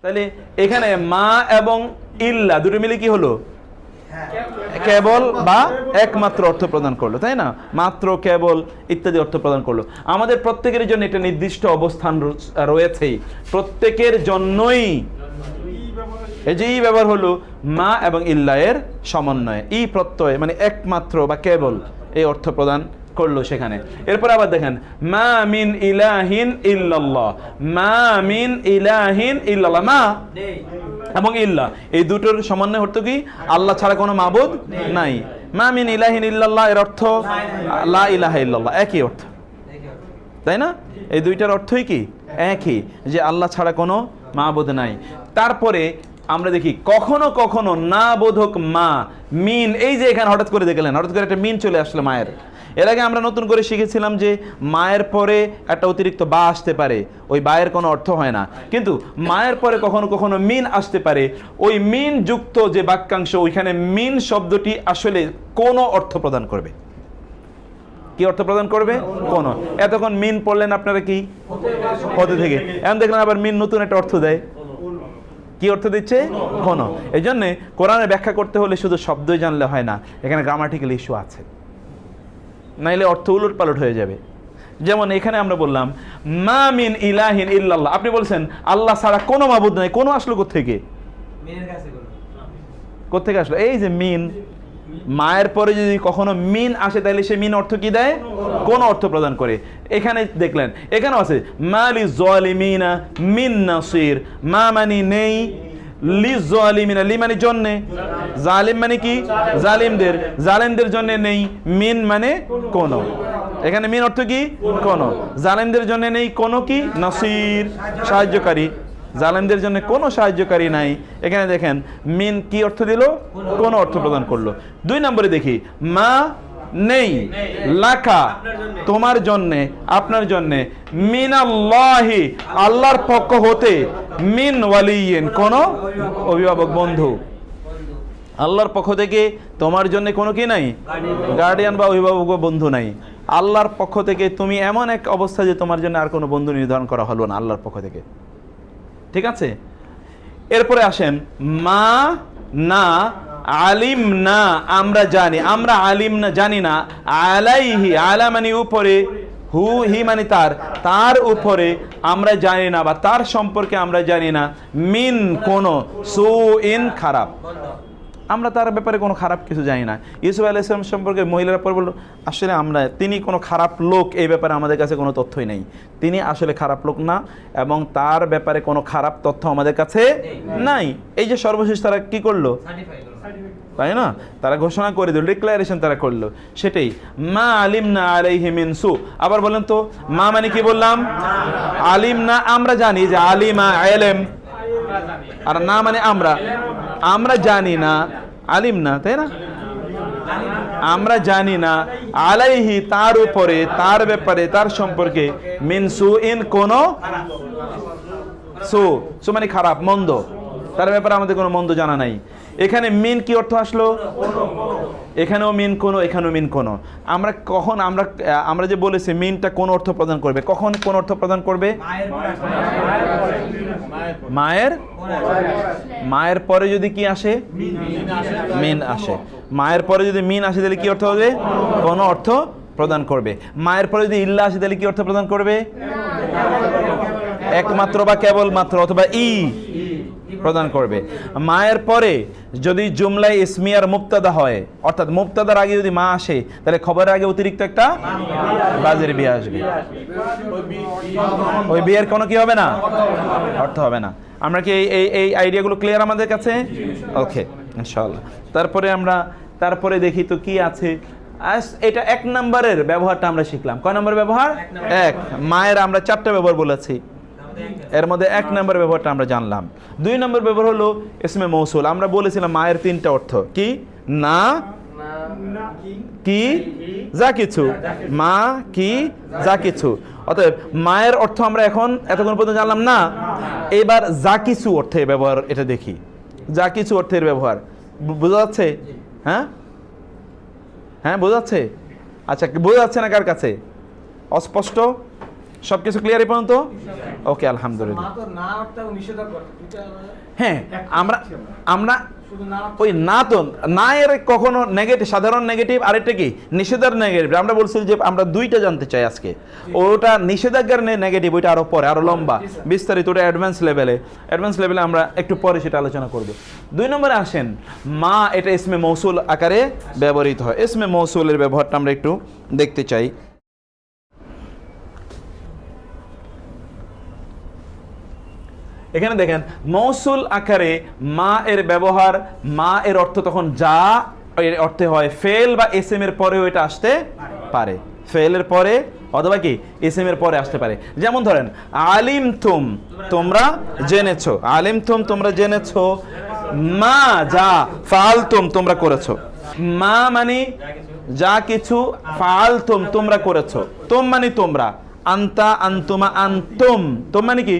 তাহলে এখানে মা এবং ইল্লা দুটো মিলে কি হলো? কেবল বা একমাত্র অর্থ প্রদান করলো, তাই না? মাত্র, কেবল ইত্যাদি অর্থ প্রদান করলো। আমাদের প্রত্যেকের জন্য এটা নির্দিষ্ট অবস্থান রয়েছেই, প্রত্যেকের জন্যই এই যে ই ব্যবহার হলো মা এবং ইল্লা এর সমন্বয়ে, ই প্রত্যয় মানে একমাত্র বা কেবল এই অর্থ প্রদান করলো সেখানে। এরপর আবার দেখেন মা মিন ইলাহিন ইল্লাল্লাহ, মা মিন ইলাহিন ইল্লাল্লাহ, মা এবং ইল্লা এই দুটোর সমন্বয় অর্থ কি? আল্লাহ ছাড়া কোনো মাবুদ নাই। মা মিন ইলাহিন ইল্লাল্লাহ এর অর্থ লা ইলাহা ইল্লাল্লাহ, একই অর্থ, তাই না? এই দুইটার অর্থই কি? একই, যে আল্লাহ ছাড়া কোনো মাবুদ নাই। তারপরে আমরা দেখি কখনো কখনো না বোধক মা মিন, এই যে এখানে হঠাৎ করে দেখলেন, হঠাৎ করে একটা মিন চলে আসলো মায়ের। এর আগে আমরা নতুন করে শিখেছিলাম যে মায়ের পরে একটা অতিরিক্ত বা আসতে পারে, ওই বায়ের কোনো অর্থ হয় না, কিন্তু মায়ের পরে কখনো কখনো মিন আসতে পারে। ওই মিন যুক্ত যে বাক্যাংশ, ওইখানে মিন শব্দটি আসলে কোনো অর্থ প্রদান করবে। কি অর্থ প্রদান করবে? কোন। এতক্ষণ মিন পড়লেন আপনারা কি হতে থেকে, এখন দেখলেন আবার মিন নতুন একটা অর্থ দেয়। কি অর্থ দিচ্ছে? কোন। এই জন্যে কোরআনের ব্যাখ্যা করতে হলে শুধু শব্দই জানলে হয় না, এখানে গ্রামাটিক্যাল ইস্যু আছে, নাইলে অর্থ উলট পালট হয়ে যাবে। যেমন এখানে আমরা বললাম মা মিন ইলাহিন ইল্লাল্লাহ, আপনি বলছেন আল্লাহ ছাড়া কোনো মাবুদ নাই, কোনো আসলো কোত্থেকে? কোত্থেকে আসলো? এই যে মিন, মায়ের পরে যদি কখনো মিন আসে তাহলে সে মিন অর্থ কি দেয়? কোন অর্থ প্রদান করে। এখানে দেখলেন এখানেও আছে মালি যালিমিনা মিন নাসির, মা মানে নেই, লি যালিমিনা, লি মানে জন্যে, জালিম মানে কি? জালিমদের, জালিমদের জন্য নেই, মিন মানে কোন। এখানে মিন অর্থ কি? কোন। জালিমদের জন্য নেই কোন কি? নাসির, সাহায্যকারী। জালিমদের জন্য কোনো সাহায্যকারী নাই। এখানে দেখেন মিন কি অর্থ দিল? কোন অর্থ প্রদান করলো। 2 নম্বরে দেখি মা নেই, লাকা তোমার জন্যে, আপনার জন্যে, মিনাল্লাহি আল্লাহর পক্ষ হতে, মিন ওয়ালিয়িন কোন অভিভাবক বন্ধু। আল্লাহর পক্ষ থেকে তোমার জন্য কোনো কি নাই? গার্ডিয়ান বা অভিভাবক বা বন্ধু নাই। আল্লাহর পক্ষ থেকে তুমি এমন এক অবস্থা যে তোমার জন্য আর কোনো বন্ধু নির্ধারণ করা হলো না আল্লাহর পক্ষ থেকে, ঠিক আছে? এরপরে আসেন মা না আলিম না, আমরা জানি, আমরা আলিম না জানি না, আলাইহি, আলা মানে উপরে, হু হি মানে তার, তার উপরে আমরা জানি না বা তার সম্পর্কে আমরা জানি না, মিন কোন, সু ইন খারাপ, আমরা তার ব্যাপারে কোনো খারাপ কিছু জানি না। ইউসুফ আলাইহিস সালাম সম্পর্কে মহিলারা পরে বলল আসলে তিনি কোনো খারাপ লোক এই ব্যাপারে আমাদের কাছে কোনো তথ্যই নেই, তিনি আসলে খারাপ লোক না এবং তার ব্যাপারে কোনো খারাপ তথ্য আমাদের কাছে নাই। এই যে সর্বশেষ তারা কি করলো, তাই না? তারা ঘোষণা করে দিল, ডিক্লারেশন তারা করলো, সেটাই মা আলিম না আলাইহি মিন সু। আবার বলেন তো, মা মানে কি বললাম? আলিম না, আমরা জানি যে আলিমা ইলম, আর না মানে আমরা, আমরা জানি না, আলিম না, তাই না? আমরা জানি না, আলাইহি তার উপরে, তার ব্যাপারে, তার সম্পর্কে, মিন সু ইন কোন, সু সু মানে খারাপ, মন্দ, তার ব্যাপারে আমাদের কোনো মন্দ জানা নাই। এখানে মিন কি অর্থ আসলো? এখানেও মিন কোন, এখানেও মিন কোন। আমরা কখন আমরা যে বলেছি মিনটা কোন অর্থ প্রদান করবে, কখন কোন অর্থ প্রদান করবে? মায়ের পরে যদি কি আসে? মিন আসে। মায়ের পরে যদি মিন আসে তাহলে কি অর্থ হবে? কোন অর্থ প্রদান করবে। মায়ের পরে যদি ইল্লা আসে তাহলে কি অর্থ প্রদান করবে? একমাত্র বা কেবলমাত্র অথবা ই প্রদান করবে। মায়ের পরে যদি জুমলায় ইসমিয়ার মুবতাদা হয়, অর্থাৎ মুবতাদার আগে যদি মা আসে তাহলে খবরের আগে অতিরিক্ত একটা বাজের বিয়ে আসবে, ওই বিয়ের কোনো কি হবে না? অর্থ হবে না। আমরা কি এই আইডিয়াগুলো ক্লিয়ার আমাদের কাছে? ওকে, ইনশাআল্লাহ। তারপরে দেখি তো কি আছে। এটা 1 নম্বরের ব্যবহারটা আমরা শিখলাম। কয় নম্বর ব্যবহার? 1। মায়ের আমরা 4টা ব্যবহার বলেছি, এর মধ্যে 1 নম্বর ব্যবহারটা আমরা জানলাম। 2 নম্বর ব্যবহার হলো ইসমে মৌসুল। আমরা বলেছিলাম মায়ের 3টা অর্থ কি? না, কি, যা কিছু, মা কি, যা কিছু। অতএব মায়ের অর্থ আমরা এতক্ষণ পর্যন্ত জানলাম না। এবার যা কিছু অর্থে ব্যবহার, এটা দেখি যা কিছু অর্থের ব্যবহার। বোঝা যাচ্ছে? হ্যাঁ, বোঝা যাচ্ছে? আচ্ছা, বোঝা যাচ্ছে না কার কাছে? অস্পষ্ট? সবকিছু ক্লিয়ার এই পর্যন্ত? ওকে, আলহামদুলিল্লাহ। হ্যাঁ, আমরা ওই না তো না এর কখনো নেগেটিভ, সাধারণ নেগেটিভ, আরেকটা কি নিষেধাজ্ঞার নেগেটিভ। আমরা বলছি যে আমরা দুইটা জানতে চাই আজকে। ওটা নিষেধাজ্ঞার নেগেটিভ, ওইটা আরো পরে, আরো লম্বা বিস্তারিত, ওটা অ্যাডভান্স লেভেলে আমরা একটু পরে সেটা আলোচনা করব। 2 নম্বরে আসেন, মা এটা ইসমে মৌসুল আকারে ব্যবহৃত হয়। ইসমে মৌসুলের ব্যবহারটা আমরা একটু দেখতে চাই। এখানে দেখেন মৌসুল আকারে মা এর ব্যবহার, মা এর অর্থ তখন যা এর অর্থে হয় ফেল বা এসএম এর পরেও এটা আসতে পারে, ফেলের পরে অথবা কি এসএম এর পরে আসতে পারে। যেমন ধরেন আলিম তুম, তোমরা জেনেছো, আলিম তুম তোমরা জেনেছো, মা যা, ফাল তুম তোমরা করেছো। মা মানে যা কিছু, ফাল তুম তোমরা করেছো, তুম মানে তোমরা, আন্তা আন্তুমা আন্তুম, তোম মানে কি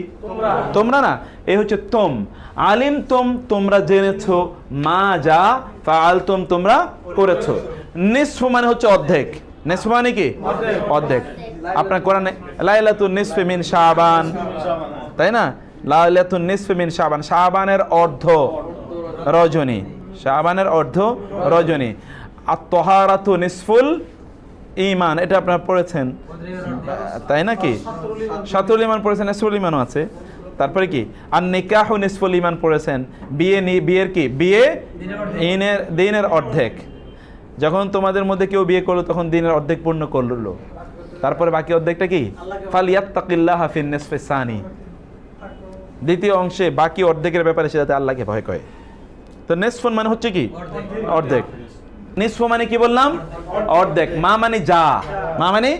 তোমরা না, এই হচ্ছে তোম। আলিম তোম তোমরা জেনেছো, মা যা, ফাল তুম তোমরা করেছো। নিসফ মানে হচ্ছে অর্ধেক, নিসফ মানে কি অর্ধেক। আপনার কোরআনে লাইলাতুন নিসফি মিন শাবান, তাই না? লাইলাতুন নিসফি মিন শাবান, শাবানের অর্ধ রজনী, শাবানের অর্ধ রজনী। আত-তাহারাতু নিসফুল ঈমান, এটা আপনারা পড়েছেন তাই নাকি? শাতরুল ঈমান পড়েছেন, নিসফুল ঈমানও আছে। তারপরে কি আর নিকাহু নিসফুল ঈমান পড়েছেন, বিয়ের কি বিয়ে দিনের অর্ধেক। যখন তোমাদের মধ্যে কেউ বিয়ে করলো তখন দিনের অর্ধেক পূর্ণ করলো, তারপরে বাকি অর্ধেকটা কি ফালিয়াত্তাকিল্লাহা ফিন নিসফিস সানি, দ্বিতীয় অংশে বাকি অর্ধেকের ব্যাপারে সে যাতে আল্লাহকে ভয় করে। তো নিসফুন মানে হচ্ছে কি অর্ধেক, নিসফ মানে কি বললাম অর্ধেক। মা মানে যা, মা মানে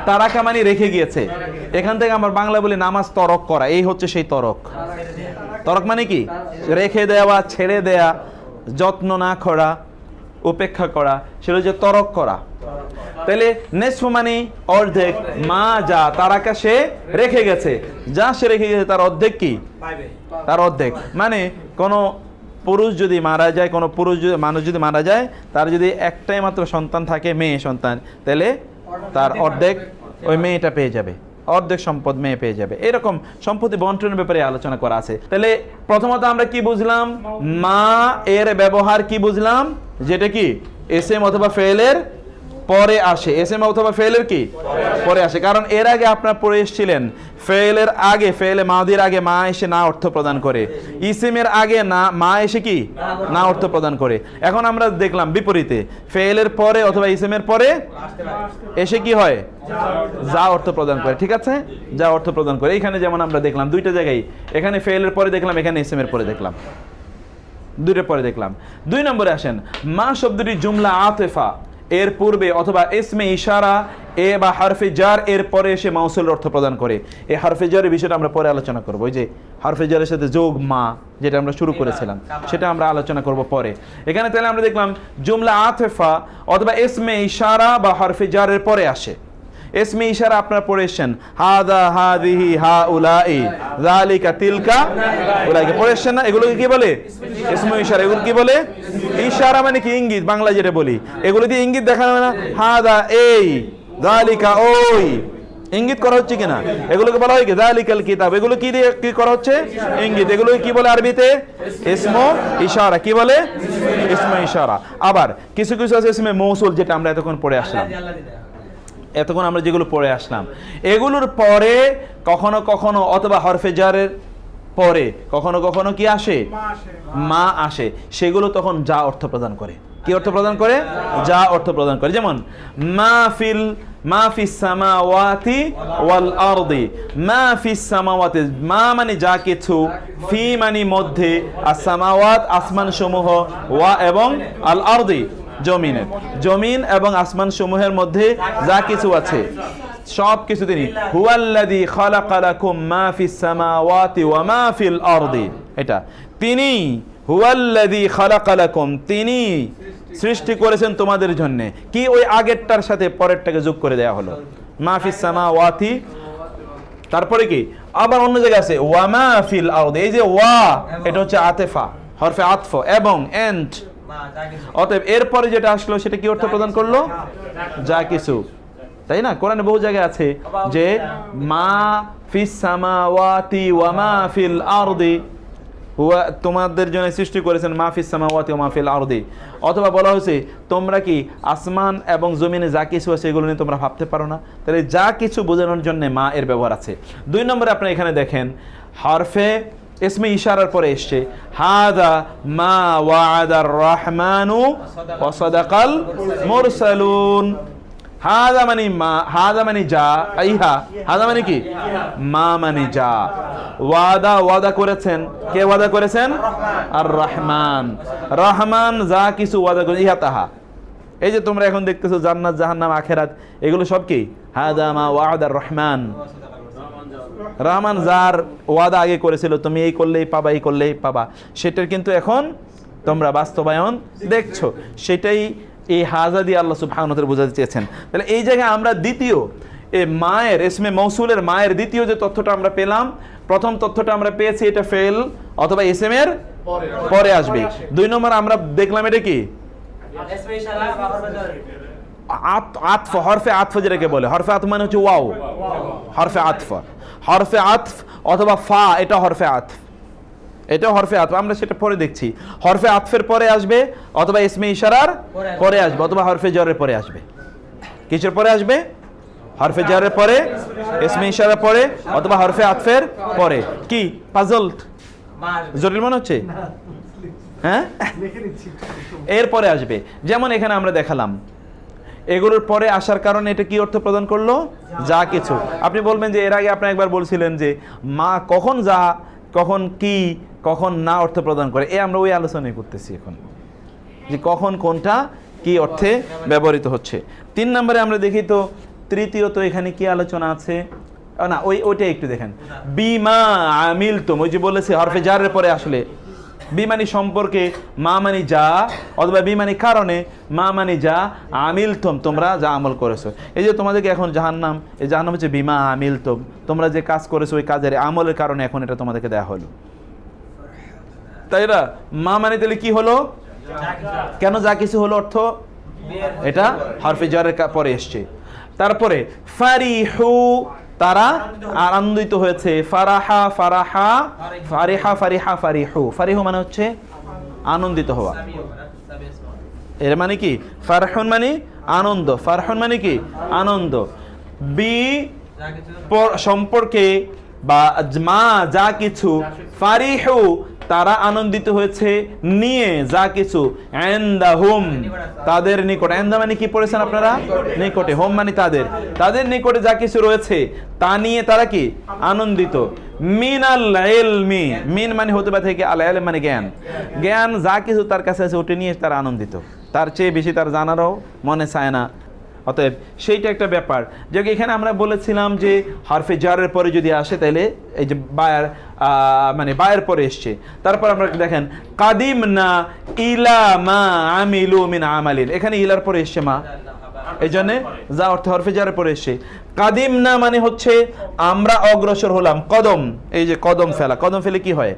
তারাকা মানে রেখে গিয়েছে। এখান থেকে আমার বাংলা বলি নামাজ তরক করা, এই হচ্ছে সেই তরক। তরক মানে কি রেখে দেওয়া, ছেড়ে দেয়া, যত্ন না করা, উপেক্ষা করা, সেটা হচ্ছে তরক করা। তাহলে নিসফ মানে অর্ধেক, মা যা তারাকা সে রেখে গেছে, যা সে রেখে গেছে তার অর্ধেক কি, তার অর্ধেক। মানে কোনো পুরুষ যদি মারা যায়, কোনো পুরুষ যদি মানুষ যদি মারা যায়, তার যদি একটাই মাত্র সন্তান থাকে, মেয়ে সন্তান, তাহলে তার অর্ধেক ওই মেয়েটা পেয়ে যাবে, অর্ধেক সম্পদ মেয়ে পেয়ে যাবে। এরকম সম্পত্তি বন্টনের ব্যাপারে আলোচনা করা আছে। তাহলে প্রথমত আমরা কি বুঝলাম, মা এর ব্যবহার কি বুঝলাম, যেটা কি এসএম অথবা ফেলের পরে আসে, এসএম অথবা ফেলের কি পরে আসে। কারণ এর আগে আপনারা পড়ে এসেছিলেন ফেলের আগে, ফেলে মাদির আগে মা এসে না অর্থ প্রদান করে, ইসিমের আগে না মা এসে কি না অর্থ প্রদান করে। এখন আমরা দেখলাম বিপরীতে, ফেলের পরে অথবা ইসিমের পরে এসে কি হয় যা অর্থ প্রদান করে। ঠিক আছে, যা অর্থ প্রদান করে। এখানে যেমন আমরা দেখলাম দুইটা জায়গায়, এখানে ফেলের পরে দেখলাম, এখানে ইসিমের পরে দেখলাম, দুইটার পরে দেখলাম। 2 নম্বরে আসেন, মা শব্দটি জুমলা আতিফা এর পূর্বে অথবা ইসমে ইশারা এ বা হারফে জার এর পরে এসে মাউসুল অর্থ প্রদান করে। এই হারফে জারের বিষয়টা আমরা পরে আলোচনা করব। ওই যে হারফে জারের সাথে যোগ মা, যেটা আমরা শুরু করেছিলাম, সেটা আমরা আলোচনা করব পরে। এখানে তাহলে আমরা দেখলাম জুমলা আতিফা অথবা ইসমে ইশারা বা হারফে জারের পরে আসে। ইসমে ইশারা আপনারা পড়েছেন, হাদা হাদিহি হাউলাই যালিকা তিলকা উলাইকা, পড়েছেন না? এগুলোকে কি বলে ইসমে ইশারা। এগুলো কি বলে ইশারা মানে কি ইঙ্গিত, বাংলা যেটা বলি, এগুলো দিয়ে ইঙ্গিত দেখানো হয় না। হাদা এই, যালিকা ওই, ইঙ্গিত করা হচ্ছে কিনা, এগুলোকে বলা হয় কি যালিকাল কিতাব। এগুলো কি দিয়ে কি করা হচ্ছে ইঙ্গিত। এগুলোকে কি বলে আরবিতে ইসমে ইশারা। কি বলে ইসমে ইশারা। আবার কিছু কিছু আছে ইসমে মৌসুল, যেটা আমরা এতক্ষণ পড়ে আসলাম, এতক্ষণ আমরা যেগুলো পড়ে আসলাম, এগুলোর পরে কখনো কখনো অথবা হরফে জারের পরে কখনো কখনো কি আসে মা আসে, সেগুলো তখন যা অর্থ প্রদান করে। কি অর্থ প্রদান করে? যা অর্থ প্রদান করে। যেমন মা ফিস সামাওয়াতি ওয়াল আরদি, মা ফিস সামাওয়াতি, মা মানে যা কিছু, ফি মানে মধ্যে, আর সামাওয়াত আসমান সমূহ, ওয়া এবং আল আরদি জমিনের, জমিন এবং আসমান সমূহের মধ্যে যা কিছু আছে সব কিছু তিনি। হুয়াল্লাযী খালাকা লাকুম মা ফিস সামাওয়াতি ওয়া মা ফিল আরদি, এটা তিনি। হুয়াল্লাযী খালাকা লাকুম, তিনি সৃষ্টি করেছেন তোমাদের জন্য। কি ওই আগেরটার সাথে পরেরটাকে যোগ করে দেয়া হলো, মা ফিস সামাওয়াতি। তারপরে কি আবার অন্য জায়গায় আছে ওয়া মা ফিল আরদি, এই যে ওয়া এটা হচ্ছে আতিফা, হরফে আতফ, এবং এন্ড, অতএব এরপরে যেটা আসলো সেটা কি অর্থ প্রদান করলো যা কিছু। তাই না? কোরআনে বহু জায়গায় আছে যে মা ফিস সামাওয়াতি ওয়া মা ফিল আরদি, হুয়া তোমাদের জন্য সৃষ্টি করেছেন মা ফিস সামাওয়াতি ওয়া মা ফিল আরদি। অথবা বলা হয়েছে তোমরা কি আসমান এবং জমিনে যা কিছু আছে এগুলো নিয়ে তোমরা ভাবতে পারো না? তাহলে যা কিছু বোঝানোর জন্য মা এর ব্যবহার আছে। 2 নম্বরে আপনি এখানে দেখেন হরফে ইসমে ইশারার পরে এসছে হাদা মা ওয়াদার রহমানু ওয়া সাদাকাল মুরসালুন। হাদা মানে মা, হাদা মানে যা, আইহা হাদা মানে কি মা মানে যা। ওয়াদা করেছেন কে? ওয়াদা করেছেন আর রহমান। রহমান যা কিছু ওয়াদা করে ইহা তাহা। এই যে তোমরা এখন দেখতেছো জান্নাত জাহান্নাম আখেরাত এগুলো সব কি হাদা মা ওয়াদার রহমান। রহমান যার ওয়াদা আগে করেছিল তুমি এই করলেই পাবা, এই করলেই পাবা, সেটার কিন্তু এখন তোমরা বাস্তবায়ন দেখছো। সেটাই এই হাজা দিয়ে আল্লাহ সুবহানাহু ওয়া তাআলা বোঝাতে চেয়েছেন। তাহলে এই জায়গায় আমরা দ্বিতীয় এই মায়ের ইসমে মৌসুলের মায়ের দ্বিতীয় যে তথ্যটা আমরা পেলাম, প্রথম তথ্যটা আমরা পেয়েছি এটা ফেল অথবা ইসমের পরে আসবে। 2 নম্বর আমরা দেখলাম এটা কি আতফ, হরফে আতফ যেটাকে বলে। হরফে আতফ মানে হচ্ছে ওয়াও, হরফে আতফ। হরফে আতফ অথবা ফা এটা হরফে আতফ, এটা হরফে আতফ, আমরা সেটা পরে দেখছি। হরফে আতফের পরে আসবে অথবা ইসমে ইশারার পরে আসবে অথবা হরফে জরের পরে আসবে। কিসের পরে আসবে? হরফে জরের পরে, ইসমে ইশারার পরে অথবা হরফে আতফের পরে। কি পাজলড জটিল মনে হচ্ছে? হ্যাঁ, এরপরে আসবে। যেমন এখানে আমরা দেখালাম এগুলোর পরে আসার কারণে এটা কি অর্থ প্রদান করলো? যা কিছু। আপনি বলবেন যে এর আগে আপনি একবার বলছিলেন যে মা কখন যা, কখন কি, কখন না অর্থ প্রদান করে। আমরা ওই আলোচনাই করতেছি এখন, যে কখন কোনটা কি অর্থে ব্যবহৃত হচ্ছে। 3 নম্বরে আমরা দেখি তো তৃতীয়ত এখানে কি আলোচনা আছে না, ওইটা একটু দেখেন। বিমা আমিলতুম, ওই যে বলেছে হরফে জারের পরে আসলে বিমানি সম্পর্কে, মা মানি যা অথবা বিমানি কারণে, মা মানি যা, আমিলতুম তোমরা যা আমল করেছো। এই যে তোমাদেরকে এখন জাহান্নাম, এই জাহান্নাম হচ্ছে বিমা আমিলতুম, তোমরা যে কাজ করেছো ওই কাজের আমলের কারণে এখন এটা তোমাদেরকে দেয়া হলো। তাই না? মা মানে তাহলে কি হলো? কেন যা কিছু হলো অর্থ? এটা হরফে জারের পরে এসছে। তারপরে ফারিহু তারা আনন্দিত হয়েছে। ফারাহা ফারাহা ফারিহা ফারিহা ফারিহু। ফারিহু মানে হচ্ছে আনন্দিত হওয়া। এর মানে কি? ফারহুন মানে আনন্দ, ফারহুন মানে কি আনন্দ। বি সম্পর্কে বা মা যা কিছু, ফারিহু তারা আনন্দিত হয়েছে নিয়ে, যা কিছু, ইনদাহুম তাদের নিকট। ইনদা মানে কি পড়েছেন আপনারা? নিকটে। হোম মানে তাদের নিকটে যা কিছু রয়েছে তা নিয়ে তারা কি আনন্দিত। মিনাল ইলমি, মিন মানে হতে পারে থেকে, আল ইলম মানে জ্ঞান। জ্ঞান যা কিছু তার কাছে আছে ওটা নিয়ে তারা আনন্দিত, তার চেয়ে বেশি তার জানারও মনে চায় না। অতএব সেইটা একটা ব্যাপার। যে এখানে আমরা বলেছিলাম যে হরফে জারের পরে যদি আসে তাহলে এই যে বায়ার মানে বায়ের পরে এসছে। তারপর আমরা দেখেন কাদিম না ইলা মা আমিলু মিন আমালিন, এখানে ইলার পরে এসছে মা, এই জন্য যা অর্থ হরফে জারের পরে এসছে। কাদিম না মানে হচ্ছে আমরা অগ্রসর হলাম। কদম, এই যে কদম ফেলা, কদম ফেলে কি হয়?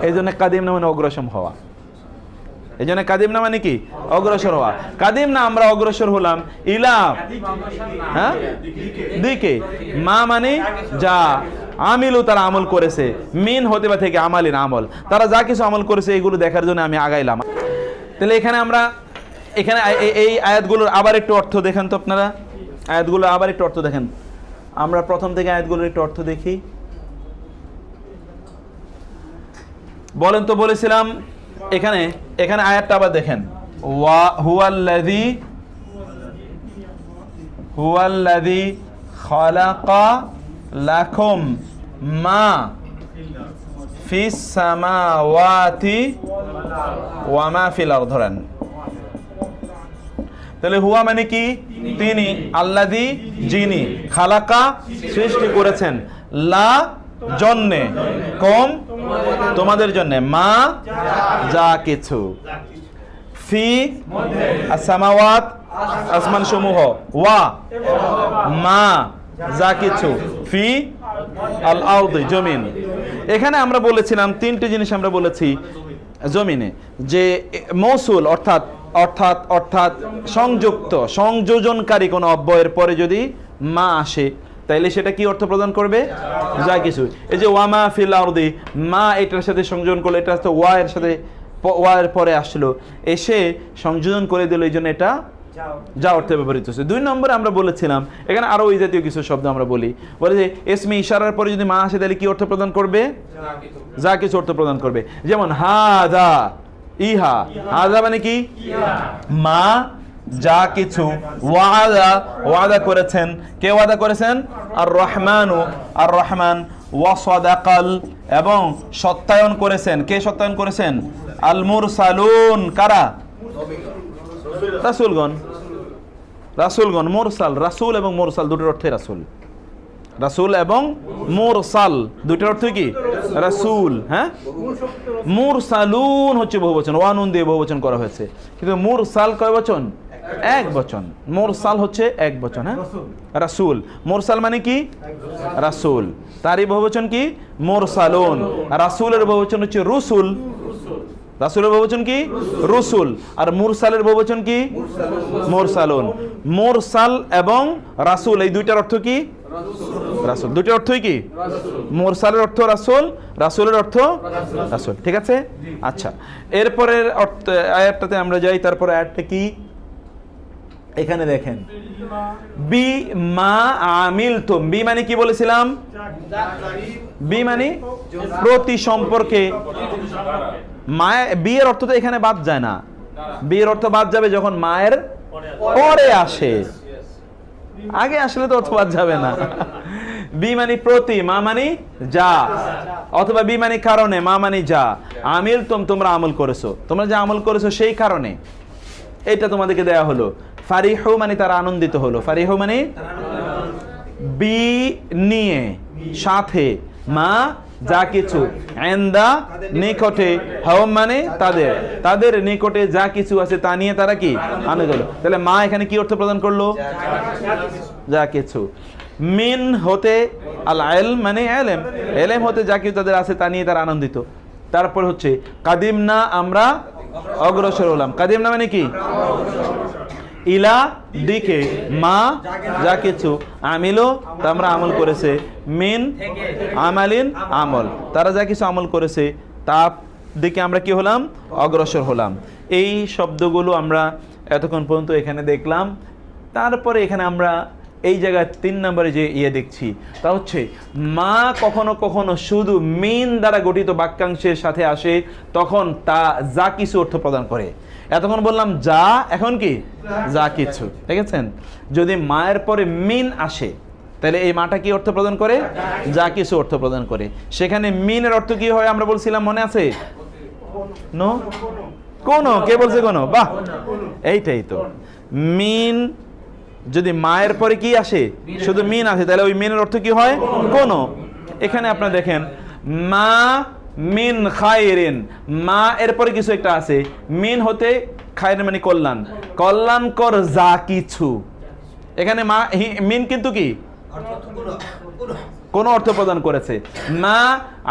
এই জন্য কাদিম না মানে অগ্রসর হওয়া। এই জন্য কাদিম না মানে কি অগ্রসর হওয়া। কাদিম না আমরা অগ্রসর হলাম, ইলা হ্যাঁ দিকে, মা মানে যা, আমিলু তারা আমল করেছে, মিন হতে বা থেকে আমালিন আমল, তারা যা কিছু আমল করেছে এগুলো দেখার জন্য আমি আগাইলাম। তাহলে এখানে আমরা এখানে এই আয়াতগুলোর আবার একটু অর্থ দেখেন তো আপনারা, আয়াতগুলো আবার একটু অর্থ দেখেন। আমরা প্রথম থেকে আয়াতগুলোর একটু অর্থ দেখি। বলেন তো, বলেছিলাম এখানে এখানে আয়াতটা আবার দেখেন, হুয়াল্লাযী খালাকা লাকুম মা ফিস সামাওয়াতি ওয়া মা ফিল আরদ। ধরেন তাহলে হুয়া মানে কি? তিনি, আল্লাযী যিনি, খালাকা সৃষ্টি করেছেন, লা জন্যে, কম তোমাদের জন্য, মা যা কিছু, ফি আসমাওয়াত আসমান সমূহ, ওয়া মা যা কিছু, ফি আল আরদ জমিন। এখানে আমরা বলেছিলাম তিনটি জিনিস আমরা বলেছি জমিনে, যে মৌসুল অর্থাৎ অর্থাৎ অর্থাৎ সংযুক্ত সংযোজনকারী কোনো অব্যয়ের পরে যদি মা আসে তাইলে সেটা কি অর্থ প্রদান করবে? যা কিছু। এই যে ওয়ামা ফিল আরদি, মা এটার সাথে সংযোজন করলো, এটা তো ওয়া এর সাথে ওয়া এর পরে আসলো, এসে সংযোজন করে দিল, এই জন্য এটা যা অর্থে ব্যবহৃত হচ্ছে। 2 নম্বরে আমরা বলেছিলাম এখানে আরো ওই জাতীয় কিছু শব্দ আমরা বলি, বলে যে ইসমে ইশারার পরে যদি মা আসে তাহলে কি অর্থ প্রদান করবে? যা কিছু অর্থ প্রদান করবে। যেমন হাদা, ইহা, হাদা মানে কি? মা যা কিছু, ওয়াদা, ওয়াদা করেছেন, কে ওয়াদা করেছেন? আর রহমানু, আর রহমান, ওয়াসাদাকাল, এবং সত্যায়ন করেছেন, কে সত্যায়ন করেছেন? আল মুরসালুন, কারা? রাসূলগণ, রাসূলগণ। মুরসাল, রাসূল এবং মুরসাল দুটোর অর্থই রাসূল। রাসূল এবং মুরসাল দুটোর অর্থ কি? রাসূল। হ্যাঁ, মুরসালুন হচ্ছে বহুবচন, ওয়ানুন দিয়ে বহুবচন করা হয়েছে, কিন্তু মুরসাল কয় বচন? এক বচন। মুরসাল হচ্ছে এক বচন। হ্যাঁ, রাসূল। মুরসাল মানে কি? রাসূল। তারই বহুবচন কি? মুরসালুন। রাসূলের বহুবচন হচ্ছে রুসুল। রাসূলের বহুবচন কি? রুসুল। আর মুরসালের বহুবচন কি? মুরসালুন। মুরসাল এবং রাসূল এই দুইটার অর্থ কি? রাসূল। দুইটার অর্থই কি? মুরসালের অর্থ রাসূল, রাসূলের অর্থ রাসূল। ঠিক আছে? আচ্ছা, এরপরের আয়াতটাতে আমরা যাই। তারপরে আয়াতটা কি? এখানে দেখেন, বি মা আমিলতুম। বি মানে কি বলেছিলাম? বি মানে প্রতি সম্পর্কে। মায়ের বিয়ের অর্থ তো এখানে বাদ যায় না। বিয়ের অর্থ বাদ যাবে যখন মায়ের পরে আসে, আগে আসলে তো অর্থ বাদ যাবে না। বি মানে প্রতি, মা মানে যা, অথবা বি মানে কারণে, মা মানে যা। আমিল তোমরা আমল করেছো, তোমরা যা আমল করেছো সেই কারণে এটা তোমাদেরকে দেয়া হলো। ফারিহু মানে তারা আনন্দিত হলো। ফারিহু মানে বি নিয়ে, সাথে, মা যা কিছু, ইনদা নিকটে, হাওম মানে তাদের, তাদের নিকটে যা কিছু আছে তা নিয়ে তারা কি? আনন্দিত হলো। তাহলে মা এখানে কি অর্থ প্রদান করলো? যা কিছু। মিন হতে আল ইলম মানে ইলম, ইলম হতে যা কিছু তাদের আছে তা নিয়ে তারা আনন্দিত। তারপর হচ্ছে কাদিমনা, আমরা অগ্রসর হলাম। কাদিমনা মানে কি? ইলা দিকে, মা যা কিছু, আমিলো তা আমরা আমল করেছে, মিন আমালিন আমল, তারা যা কিছু আমল করেছে তার দিকে আমরা কি হলাম? অগ্রসর হলাম। এই শব্দগুলো আমরা এতক্ষণ পর্যন্ত এখানে দেখলাম। তারপরে এখানে আমরা এই জায়গায় 3 নম্বরে যে দেখছি তা হচ্ছে মা কখনো কখনো শুধু মিন দ্বারা গঠিত বাক্যাংশের সাথে আসে, তখন তা যা কিছু অর্থ প্রদান করে। এতক্ষণ বললাম যা, এখন কি? যা কিছু। দেখেছেন, যদি মায়ের পরে মিন আসে তাহলে এই মাটা কি অর্থ প্রদান করে? যা কিছু অর্থ প্রদান করে। সেখানে মিনের অর্থ কি হয় আমরা বলছিলাম, মনে আছে? নো, কোন, কে বলছে কোন? বাহ, এইটাই তো। মিন যদি মায়ের পরে কি আসে? শুধু মিন আসে, তাহলে ওই মিনের অর্থ কি হয়? কোন। এখানে আপনারা দেখেন, মা মিন খায়রিন, মা এরপরে কিছু একটা আছে, মিন হতে খায়রিন মানে কল্যাণ, কল্যাণকর যা কিছু। এখানে মা মিন কিন্তু কি? কোন অর্থ প্রদান করেছে। মা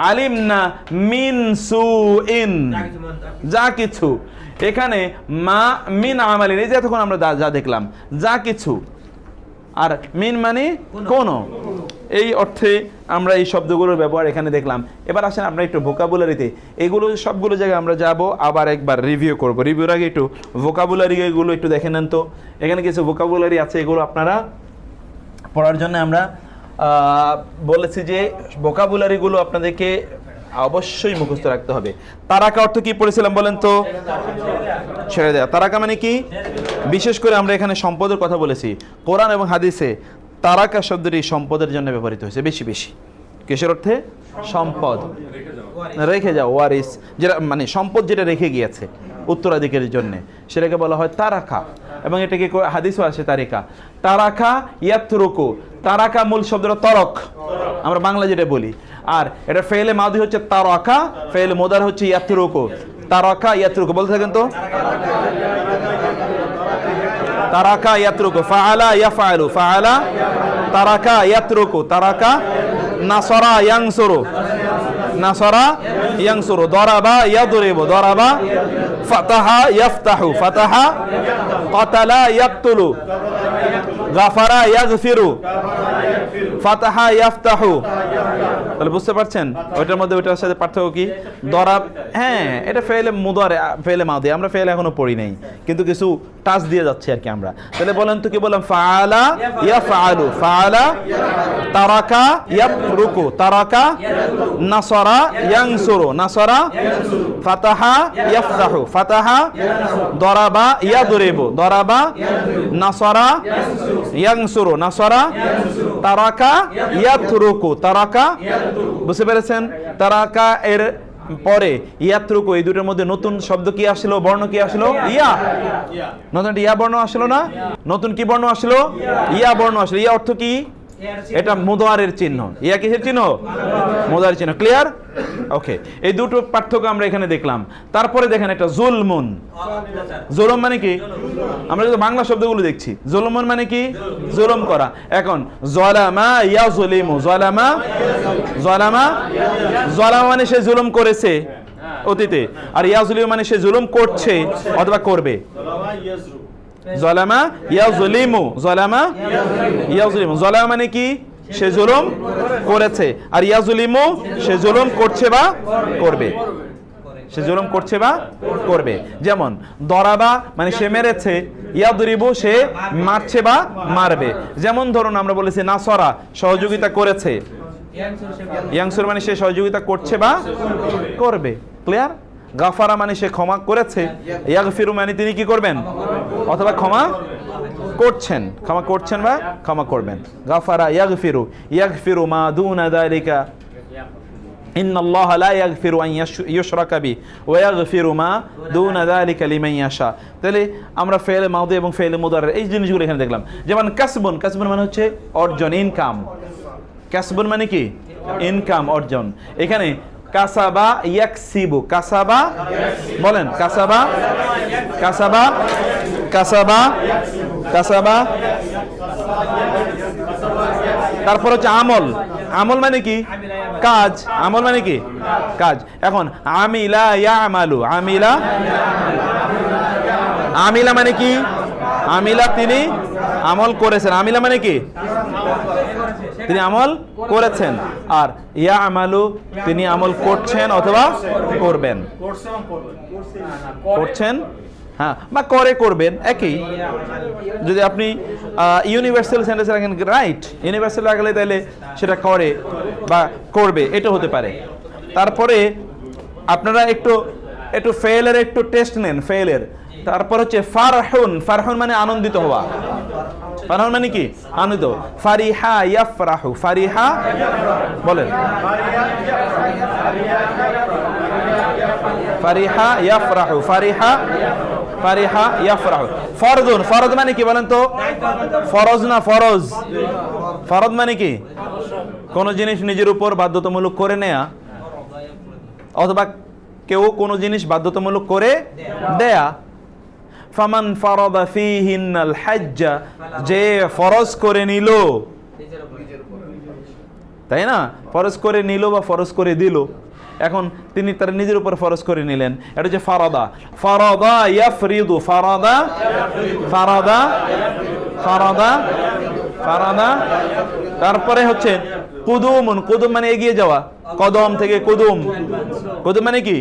আলিমনা মিন সুইন, যা কিছু। এখানে মা মিন আমালিন, এই যে এতক্ষণ আমরা যা দেখলাম, যা কিছু। আর মিন মানে কোন, এই অর্থে আমরা এই শব্দগুলোর ব্যবহার এখানে দেখলাম। এবার আসেন আমরা একটু ভোকাবুলারিতে, এগুলো সবগুলো জায়গায় আমরা যাব, আবার একবার রিভিউ করব। রিভিউর আগে একটু ভোকাবুলারি এগুলো একটু দেখে নেন তো। এখানে কিছু ভোকাবুলারি আছে, এগুলো আপনারা পড়ার জন্য আমরা বলেছি যে ভোকাবুলারিগুলো আপনাদেরকে অবশ্যই মুখস্থ রাখতে হবে। তারাকা অর্থ কি পড়েছিলাম বলেন তো? ছেড়ে দেয়া। তারাকা মানে কি? বিশেষ করে আমরা এখানে সম্পদের কথা বলেছি। কোরআন এবং হাদিসে তারাকা শব্দটি সম্পদের জন্য ব্যবহৃত হয়েছে বেশি বেশি। কিসের অর্থে? সম্পদ, রেখে যাও, ওয়ারিস, যেটা মানে সম্পদ যেটা রেখে গিয়েছে উত্তরাধিকারীর জন্য, সেটাকে বলা হয় তারাকা। এবং এটাকে হাদিসও আছে তারিকা। তারাকা ইয়াতরুকু, তারাকা মূল শব্দটা তরক, আমরা বাংলা যেটা বলি। আর এটা ফেলে মাদি হচ্ছে তারাকা, ফেলে মোদার হচ্ছে ইয়াতরুকু। তারাকা ইয়াতরুকু বলতে থাকেন তো। তারাকা ইয়াতরুকু, ফাআলা ইয়াফআলু, ফাআলা, তারাকা ইয়াতরুকু, তারাকা, নাসরা ইয়ানসুরু, নাসরা ইয়ানসুরু, দরাবা ইয়াদরিবু, দরাবা, ফাতাহা ইয়াফতাহু, ফাতাহা, কাতালা ইয়াকতুলু, গাফারা ইয়াগফিরু, ফাতাহা ইয়াফতাহু। তাহলে বুঝতে পারছেন ওইটার মধ্যে ওইটার সাথে পার্থক্য কি? দরাব, হ্যাঁ এটা ফেলে মুদারে, ফেলে মাদি, আমরা ফেলে এখনো পড়ি নাই কিন্তু কিছু টাচ দিয়ে যাচ্ছে আর কি আমরা। তাহলে বলেন তো কি বললাম? ফাআলা ইয়াফআলু, ফাআলা, তারাকা ইয়াতরুকু, তারাকা, নাসারা ইয়ানসুরু, নাসারা, ফাতাহা ইয়াফতাহু, ফাতাহা, দরাবা ইয়াদরিবু, দরাবা, নাসারা ইয়ানসুরু, নাসারা, তারাকা ইয়াতরুকু, তারাকা। বুঝতে পেরেছেন? তারাকা এর পরে ইয়াতরুকু, এই দুটোর মধ্যে নতুন শব্দ কি আসলো? বর্ণ কি আসলো? ইয়া। নতুন ইয়া বর্ণ আসলো না? নতুন কি বর্ণ আসলো? ইয়া বর্ণ আসলো। ইয়া অর্থ কি? এটা মুদারের চিহ্ন। ইয়া কিসের চিহ্ন? মুদারের চিহ্ন। ক্লিয়ার? ওকে, এই দুটো পার্থক্য আমরা এখানে দেখলাম। তারপরে দেখেন একটা জুলমুন। জুলুম মানে কি? আমরা যদি বাংলা শব্দগুলো দেখছি, জুলুমুন মানে কি? জুলুম করা। এখন যালামা ইয়াজলিমু, যালামা, যালামা, যালামা মানে সে জুলুম করেছে অতীতে, আর ইয়াজলিমু মানে সে জুলুম করছে অথবা করবে। যালামা ইয়াজলিমু, যালামা ইয়াজলিমু, যালামা মানে কি? সে জুলুম করেছে, আর ইয়াজলিমু সে জুলুম করছে বা করবে, সে জুলুম করছে বা করবে। যেমন দরাবা মানে সে মেরেছে, ইয়াদরিবু সে মারছে বা মারবে। যেমন ধরুন আমরা বলেছি নাসরা সহযোগিতা করেছে, ইয়ানসুর মানে সে সহযোগিতা করছে বা করবে। ক্লিয়ার? গাফারা মানে সে ক্ষমা করেছে, ইয়াগফিরু মানে তিনি কি করবেন অথবা ক্ষমা করছেন, ক্ষমা করছেন বা ক্ষমা করবেন। গাফারা ইয়াগফিরু, ইয়াগফিরু মা দুনা যালিকা, ইন্নাল্লাহা লা ইয়াগফিরু আন ইউশরাকা বিহি ওয়া ইয়াগফিরু মা দুনা যালিকা লিমান ইয়াশা। তাহলে আমরা ফেলে মাউদি এবং ফেলে মুদারের এই জিনিসগুলো এখানে দেখলাম। যেমন কাসবুন, কাসবুন মানে হচ্ছে অর্জন, ইনকাম। কাসবুন মানে কি? ইনকাম, অর্জন। এখানে কাসাবা ইয়াকসিবু, কাসাবা, বলেন কাসাবা, কাসাবা, কাসাবা, কাসাবা। তারপর হচ্ছে আমল, আমল মানে কি? কাজ, আমল মানে কি? কাজ। এখন আমিলা ইয়ামালু, আমিলা, আমিলা মানে কি? আমিলা তিনি আমল করেছেন, আমিলা মানে কি? তিনি আমল করেছেন। আর ইয়ামালু তিনি আমল করছেন অথবা করবেন, করছেন, হ্যাঁ, বা করে, করবেন, একই। যদি আপনি ইউনিভার্সাল সেন্টেন্স রাখেন, রাইট, ইউনিভার্সাল রাখলে তাহলে সেটা করে বা করবে, এটা হতে পারে। তারপরে আপনারা একটু একটু ফেলের একটু টেস্ট নেন, ফেলের। তারপর হচ্ছে ফারহুন, ফারহুন মানে আনন্দিত হওয়া, ফারহুন মানে কি? আনন্দিত। ফারিহা ইয়াফরাহু, ফারিহা, বলেন ফারিহা ইয়াফরাহু, ফারিহা, ফারিহা ইয়াফরাহু। ফরজুন, ফরজ মানে কি বলেন তো? ফরজ না ফরজ, ফরজ মানে কি? কোন জিনিস নিজের উপর বাধ্যতামূলক করে নেয়া, অথবা কেউ কোন জিনিস বাধ্যতামূলক করে দেয়া। ফামান ফারাদা ফীহিন্নাল হজ্জ, যে ফরজ করে নিল, তাই না? ফরজ করে নিল বা ফরজ করে দিল। এখন তিনি তার নিজের উপর ফরজ করে নিলেন, এটা হচ্ছে ফারাদা। ফারাদা ইয়াফরিদু, ফারাদা, ফারাদা, ফারাদা, ফারাদা। তারপরে হচ্ছে কুদুমুন, কুদুম মানে এগিয়ে যাওয়া, কদম থেকে কুদুম, কুদুম মানে কি?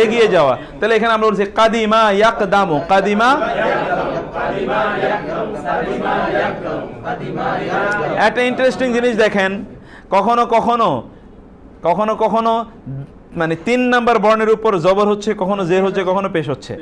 এগিয়ে যাওয়া। তাহলে এখানে আমরা বলছি কাদিমা ইয়াকদামু, কাদিমা। একটা ইন্টারেস্টিং জিনিস দেখেন, কখনো কখনো কখনো কখনো মানে 3 নাম্বার বর্ণের উপর জবর হচ্ছে, কখনো জের হচ্ছে, কখনো পেশ হচ্ছে।